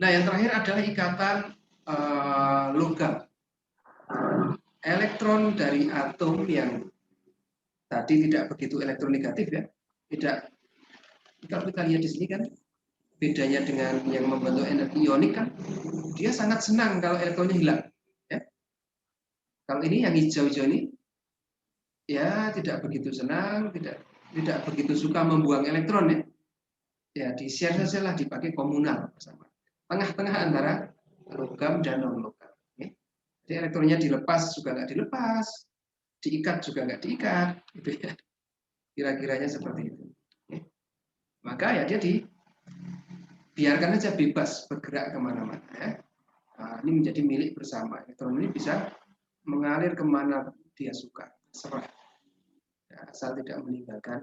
Nah, yang terakhir adalah ikatan logam. Elektron dari atom yang tadi tidak begitu elektronegatif ya, tidak. Kalau kita lihat di sini kan bedanya dengan yang membentuk energi ionik kan, dia sangat senang kalau elektronnya hilang. Ya. Kalau ini yang hijau-hijau ini, ya tidak begitu senang, tidak begitu suka membuang elektron ya. Ya di share saja lah, dipakai komunal bersama. Tengah-tengah antara logam dan non logam. Ya. Jadi elektronnya dilepas juga nggak dilepas, diikat juga nggak diikat, gitu ya. Kira-kiranya seperti itu. Ya. Maka ya dia dibiarkan aja bebas bergerak kemana-mana. Ya. Nah, ini menjadi milik bersama. Elektron ini bisa mengalir kemana dia suka, serah. Ya, asal tidak meninggalkan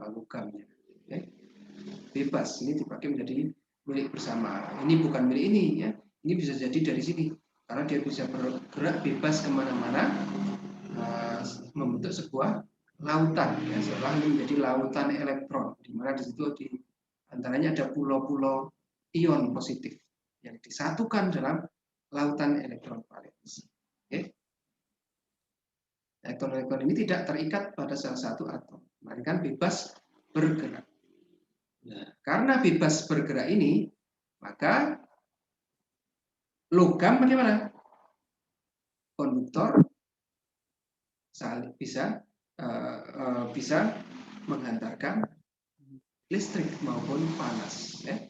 logamnya. Ya. Bebas, ini dipakai menjadi milik bersama. Ini bukan milik ini, ya. Ini bisa jadi dari sini, karena dia bisa bergerak bebas kemana-mana, membentuk sebuah lautan, ya, seolah ini menjadi lautan elektron, di mana di situ di antaranya ada pulau-pulau ion positif yang disatukan dalam lautan elektron valens. Okay. Elektron-elektron ini tidak terikat pada salah satu atom, melainkan bebas bergerak. Nah, karena bebas bergerak ini, maka logam bagaimana? Konduktor bisa menghantarkan listrik maupun panas. Ya.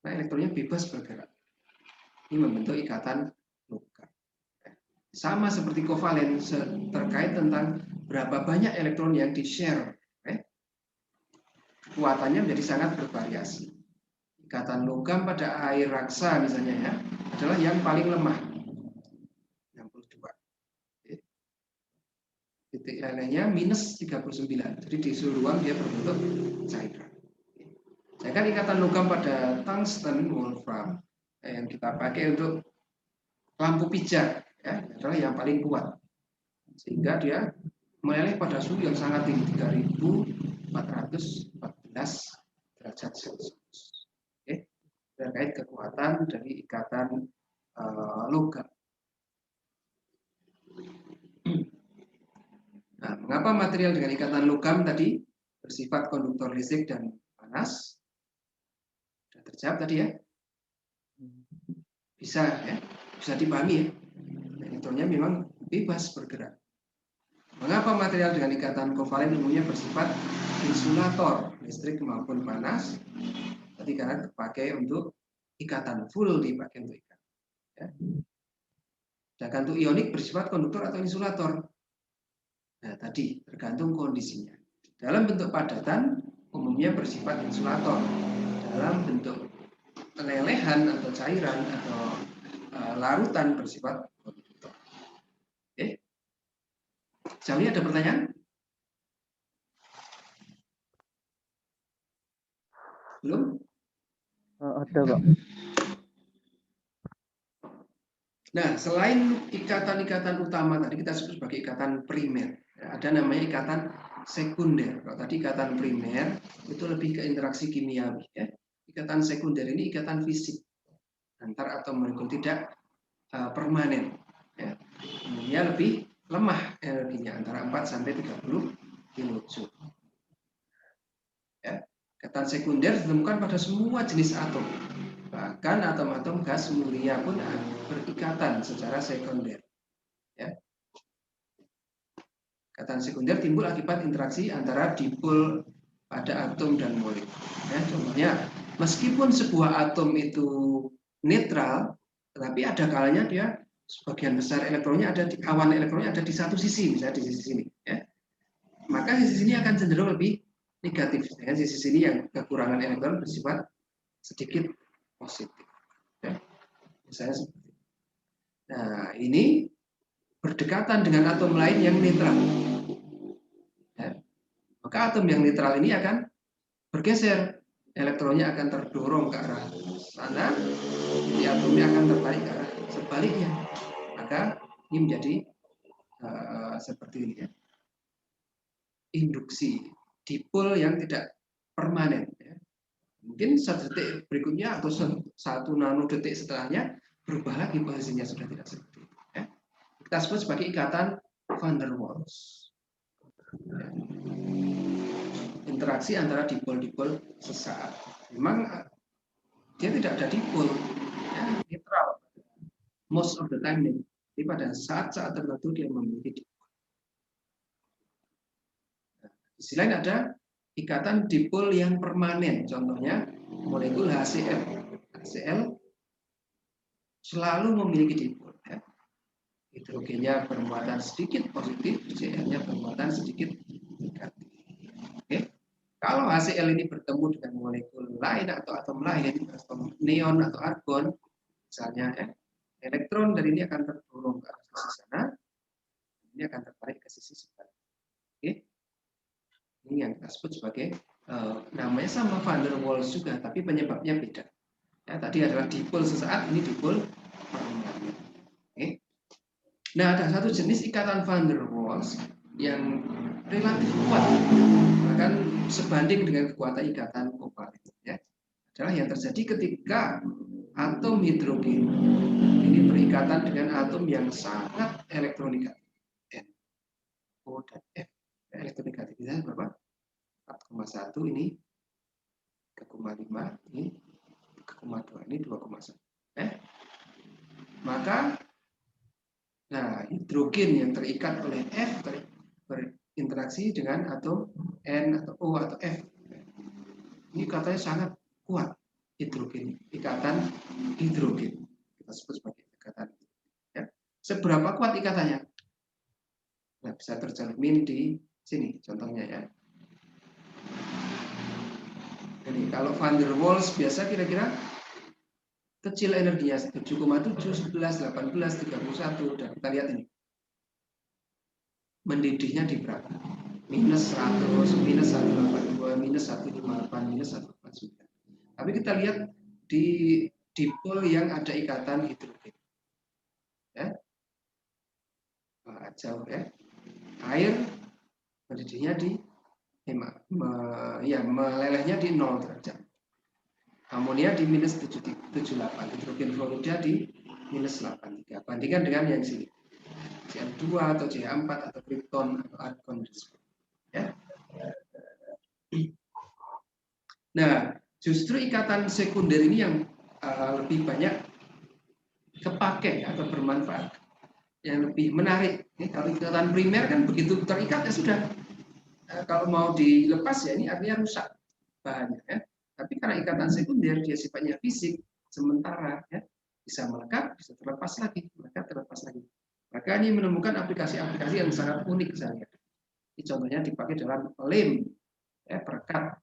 Nah, elektronnya bebas bergerak. Ini membentuk ikatan logam. Sama seperti kovalen terkait tentang berapa banyak elektron yang di-share. Kekuatannya menjadi sangat bervariasi. Ikatan logam pada air raksa misalnya ya, adalah yang paling lemah. 62. Titik lainnya minus 39. Jadi di suhu ruang dia berbentuk cairan. Sedangkan ikatan logam pada tungsten wolfram yang kita pakai untuk lampu pijar ya, adalah yang paling kuat. Sehingga dia meleleh pada suhu yang sangat tinggi, 3414 derajat Celcius. Oke. Terkait kekuatan dari ikatan logam. Nah, mengapa material dengan ikatan logam tadi bersifat konduktor listrik dan panas? Sudah terjawab tadi ya? Bisa ya, bisa dipahami ya. Elektronnya memang bebas bergerak. Mengapa material dengan ikatan kovalen umumnya bersifat insulator listrik maupun panas? Tadi karena dipakai untuk ikatan, full dipakai untuk ikatan. Ya. Sedangkan untuk ionik bersifat konduktor atau insulator. Nah, tadi tergantung kondisinya. Dalam bentuk padatan umumnya bersifat insulator. Dalam bentuk lelehan atau cairan atau larutan bersifat konduktor. Oke. Sejauh ini ada pertanyaan? Belum? Ada, Pak. Nah, selain ikatan-ikatan utama tadi kita sebut sebagai ikatan primer, ada namanya ikatan sekunder. Kalau tadi ikatan primer itu lebih ke interaksi kimiawi. Ya. Ikatan sekunder ini ikatan fisik antar atom molekul, tidak permanen. Ya. Umumnya lebih lemah energinya antara 4 sampai 30 kilojoule. Ya. Ikatan sekunder ditemukan pada semua jenis atom. Bahkan atom-atom gas mulia pun berikatan secara sekunder. Ya. Ikatan sekunder timbul akibat interaksi antara dipol pada atom dan molekul. Ya, contohnya, meskipun sebuah atom itu netral, tetapi ada kalanya dia sebagian besar elektronnya ada di awan elektronnya ada di satu sisi, misalnya di sisi sini. Ya. Maka sisi sini akan cenderung lebih negatif, dengan sisi sini yang kekurangan elektron bersifat sedikit positif. Ya. Misalnya seperti itu. Nah, ini berdekatan dengan atom lain yang netral. Ya. Maka atom yang netral ini akan bergeser, elektronnya akan terdorong ke arah sana, jadi atomnya akan tertarik ke arah sebaliknya. Maka ini menjadi seperti ini ya. Induksi dipol yang tidak permanen. Ya. Mungkin 1 detik berikutnya atau 1 nanodetik setelahnya berubah lagi posisinya, sudah tidak seperti itu. Ya. Kita sebut sebagai ikatan van der Waals. Ya. Interaksi antara dipol-dipol sesaat. Memang dia tidak ada dipol, ya, netral. Most of the time, jadi pada saat-saat tertentu dia memiliki dipol. Nah, di sisi lain ada ikatan dipol yang permanen, contohnya molekul HCl. HCl selalu memiliki dipol. Ya. Hidrogennya bermuatan sedikit positif, Cl-nya bermuatan sedikit negatif. Oke. Kalau HCl ini bertemu dengan molekul lain atau atom lain, atau neon atau argon, misalnya, ya, elektron dari ini akan terdorong ke arah sisi sana, ini akan tertarik ke sisi sebaliknya. Oke. Ini yang kita sebut sebagai namanya sama van der Waals juga, tapi penyebabnya beda. Ya, tadi adalah dipol sesaat, ini dipol permanen. Oke. Nah, ada satu jenis ikatan van der Waals yang relatif kuat, bahkan sebanding dengan kekuatan ikatan kovalent. Ya, adalah yang terjadi ketika atom hidrogen ini berikatan dengan atom yang sangat elektronegatif, N, O dan F. Elektronegatifnya berapa? 4,1, ini 3,5, ini 3,2, ini 2,1. Maka, nah, hidrogen yang terikat oleh F berinteraksi dengan atom N atau O atau F. Ini katanya sangat kuat hidrogen, ikatan hidrogen. Kita sebut sebagai ikatan. Ya. Seberapa kuat ikatannya? Nah, bisa tercermin di sini contohnya, ya. Jadi kalau van der Waals biasa kira-kira kecil energinya 7,7, 11, 18, 31, dan kita lihat ini. Mendidihnya di berapa? Minus 100, minus 182, minus 158, minus 149. Tapi kita lihat di dipol yang ada ikatan hidrogen. Ya. Jauh, ya. Air mendidihnya di melelehnya di 0 derajat. Amonia di minus 78, hidrogen fluorida di minus 83. Bandingkan dengan yang sini, CH2 atau CH4 atau krypton atau argon. Ya. Nah, justru ikatan sekunder ini yang lebih banyak kepake atau bermanfaat, yang lebih menarik. Kalau ikatan primer kan begitu terikat ya sudah. Kalau mau dilepas ya ini artinya rusak bahannya. Ya. Tapi karena ikatan sekunder dia sifatnya fisik, sementara, ya, bisa melekat, bisa terlepas lagi, melekat, terlepas lagi. Maka ini menemukan aplikasi-aplikasi yang sangat unik misalnya. Ini contohnya dipakai dalam lem, ya, perekat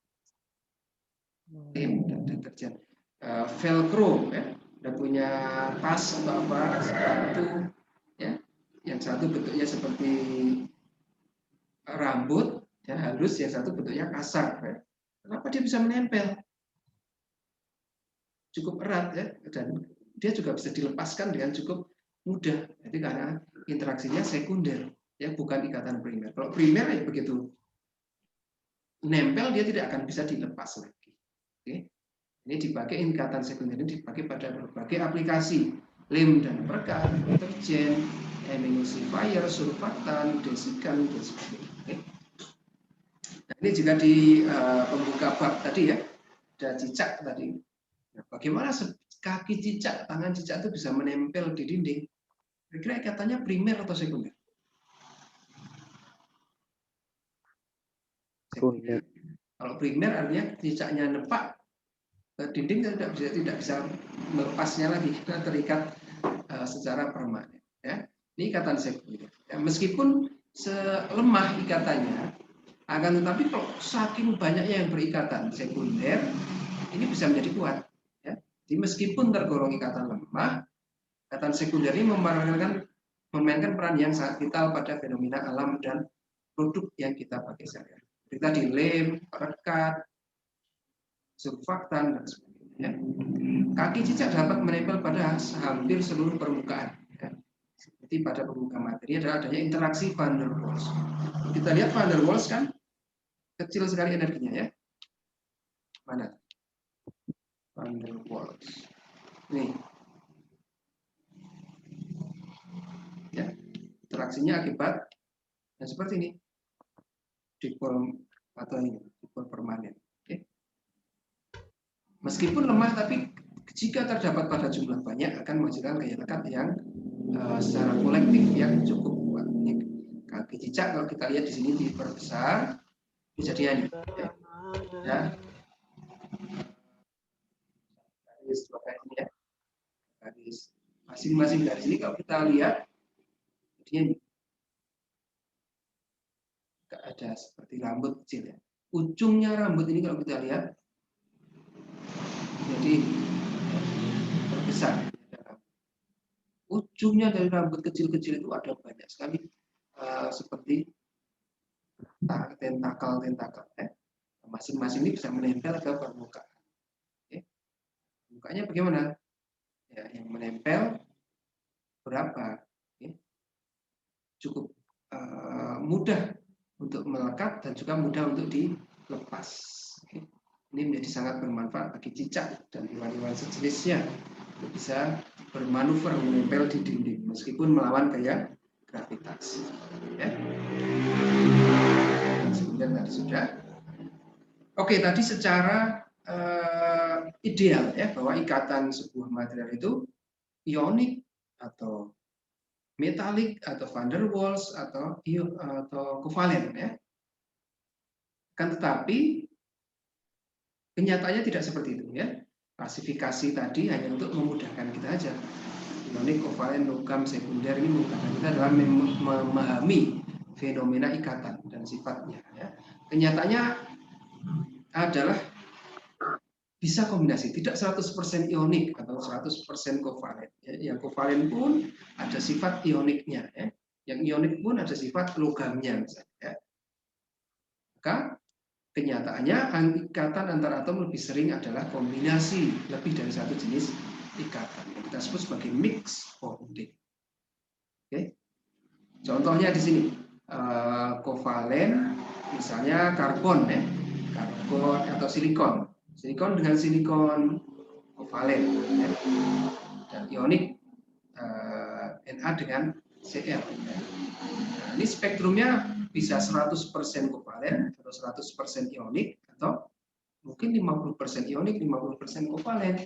lem dan deterjen. Velcro, ya, udah punya tas atau apa, sepatu, ya, yang satu bentuknya seperti rambut, ya, halus, yang satu bentuknya kasar. Ya. Kenapa dia bisa menempel? Cukup erat, ya, dan dia juga bisa dilepaskan dengan cukup mudah. Jadi karena interaksinya sekunder, ya, bukan ikatan primer. Kalau primer ya begitu nempel dia tidak akan bisa dilepas lagi. Oke. Ini dipakai ikatan sekunder ini dipakai pada berbagai aplikasi, lem dan perekat, deterjen, emulsifier, surfaktan, desikan, dan sebagainya. Oke. Nah, ini juga di pembuka bab tadi, ya, ada cicak tadi. Nah, bagaimana kaki cicak, tangan cicak itu bisa menempel di dinding? Kira-kira ikatannya primer atau sekunder? Sekunder. Kalau primer artinya cicaknya nepak ke dinding tidak bisa melepasnya lagi karena terikat secara permanen. Ya. Ini ikatan sekunder. Ya, meskipun selemah ikatannya, akan tetapi kalau saking banyaknya yang berikatan sekunder, ini bisa menjadi kuat. Jadi meskipun tergolong ikatan lemah, ikatan sekunder ini memainkan peran yang sangat vital pada fenomena alam dan produk yang kita pakai sehari-hari. Kita di lem, perekat, surfaktan, dan sebagainya. Kaki cicak dapat menempel pada hampir seluruh permukaan. Ya. Seperti pada permukaan materi adalah adanya interaksi van der Waals. Kita lihat van der Waals kan kecil sekali energinya, ya. Mana? van der Waals. Nih, ya, interaksinya akibat seperti ini, dipol atau ini dipol permanen. Oke. Meskipun lemah, tapi jika terdapat pada jumlah banyak akan menghasilkan gaya lekat yang secara kolektif yang cukup kuat. Ini kaki cicak kalau kita lihat di sini diperbesar, kejadian ya. Garis dua garis ini ya. Garis masing-masing garis ini kalau kita lihat jadinya nggak ada seperti rambut kecil ya. Ujungnya rambut ini kalau kita lihat jadi terbesar. Ujungnya dari rambut kecil-kecil itu ada banyak sekali seperti tentakel ya. Masing-masing ini bisa menempel ke permukaan. Oke. Mukanya bagaimana? Ya, yang menempel berapa? Oke. Cukup mudah untuk melekat dan juga mudah untuk dilepas. Oke. Ini menjadi sangat bermanfaat bagi cicak dan hewan-hewan sejenisnya untuk bisa bermanuver menempel di dinding meskipun melawan gaya gravitasi. Ya. Sebenarnya tadi sudah. Oke, tadi secara ideal ya bahwa ikatan sebuah material itu ionik atau metalik atau van der Waals atau kovalen ya. Kan tetapi kenyataannya tidak seperti itu ya. Klasifikasi tadi hanya untuk memudahkan kita aja. Ionik, kovalen, logam, sekunder ini memudahkan kita dalam memahami fenomena ikatan dan sifatnya ya. Kenyataannya adalah bisa kombinasi, tidak 100% ionik atau 100% kovalen. Yang kovalen pun ada sifat ioniknya, ya. Yang ionik pun ada sifat logamnya, misalnya. Ya. Maka kenyataannya ikatan antar atom lebih sering adalah kombinasi lebih dari satu jenis ikatan yang kita sebut sebagai mix bonding. Oke, contohnya di sini kovalen, misalnya karbon, ya. Karbon atau silikon. Silikon dengan silikon kovalen ya. Dan ionik Na dengan Cl ya. Nah, ini spektrumnya bisa 100% kovalen atau 100% ionik atau mungkin 50% ionik, 50% kovalen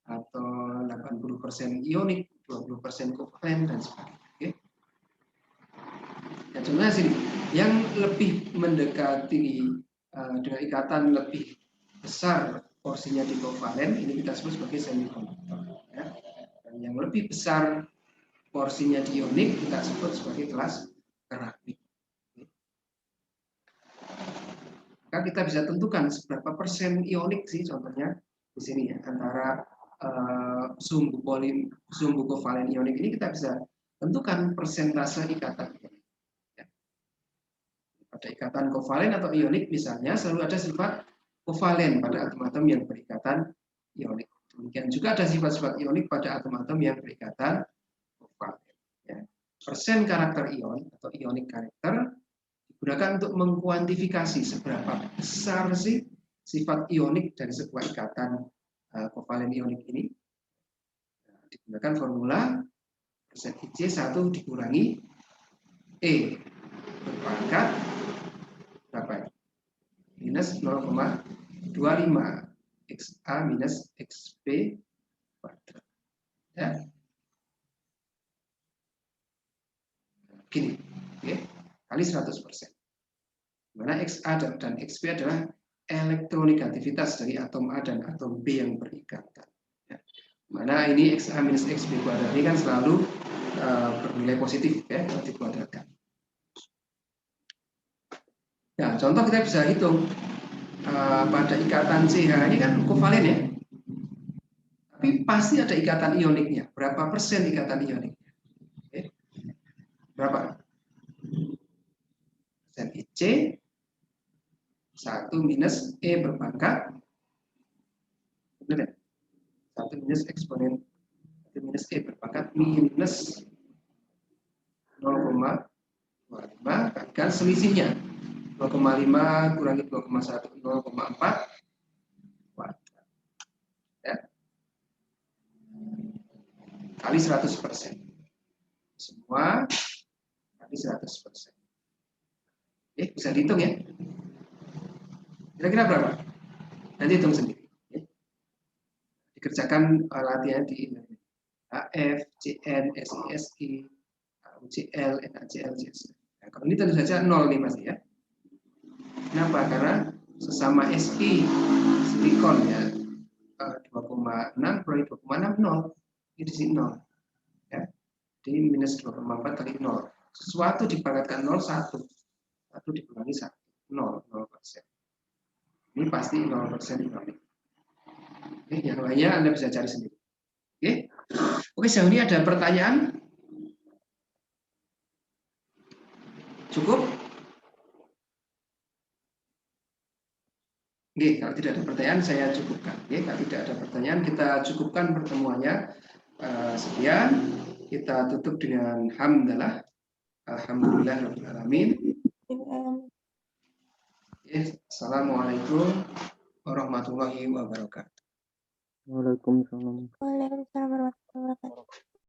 atau 80% ionik, 20% kovalen dan sebagainya. Oke. Nah, contohnya sini yang lebih mendekati dengan ikatan lebih besar porsinya di kovalen ini kita sebut sebagai semikonduktor ya. Dan yang lebih besar porsinya di ionik kita sebut sebagai kelas keramik. Maka kita bisa tentukan seberapa persen ionik sih contohnya di sini ya antara sumbu kovalen ionik ini kita bisa tentukan persentase ikatan. Ya. Pada ikatan kovalen atau ionik misalnya selalu ada sifat kovalen pada atom-atom yang berikatan ionik. Demikian juga ada sifat-sifat ionik pada atom-atom yang berikatan kovalen. Ya. Persen karakter ion atau ionik karakter digunakan untuk mengkuantifikasi seberapa besar sih sifat ionik dari sebuah ikatan kovalen ionik ini. Nah, digunakan formula persen IC 1 dikurangi E berpangkat berapa? Minus 0,25 XA minus XP kuadrat. Ya. Gini, oke, kali 100%. Dimana XA dan XP adalah elektronegativitas dari atom A dan atom B yang berikatan. Ya. Mana ini XA minus XP kuadrat ini kan selalu bernilai positif ya kalau dikuadratkan. Nah, contoh kita bisa hitung pada ikatan CH ini kan kovalen ya. Tapi pasti ada ikatan ioniknya. Berapa persen ikatan ioniknya? Oke. Berapa? Persen IC 1 minus E berpangkat. Benar ya? 1 minus eksponen 1 minus E berpangkat minus 0,25 kan selisihnya 0,5 kurangi 2,1 0,4 kuadrat. Ya. kali 100%. Semua kali 100%. Bisa dihitung ya. Kira-kira berapa? Nanti hitung sendiri. Dikerjakan latihan di ini. AF, CN, SISI, UCL, NaCl, CSL. Nah, kalau ini tentu saja 0 nih Mas ya. Kenapa? Karena sesama Si silikon ya 2,6 per 2,6 0. Ini di sini 0. Ya. Jadi minus 2,4 kali 0. Sesuatu dipangkatkan 0, 1. 1 dikurangi 1. 0, 0%. Ini pasti 0% ironik. Yang lainnya Anda bisa cari sendiri. Oke, sejauh ini ada pertanyaan? Cukup? Oke, kalau tidak ada pertanyaan saya cukupkan. Oke, kalau tidak ada pertanyaan kita cukupkan pertemuannya. Sekian, kita tutup dengan hamdalah. Alhamdulillahirabbil alamin. Assalamualaikum warahmatullahi wabarakatuh. Waalaikumsalam. Waalaikumsalam warahmatullahi wabarakatuh.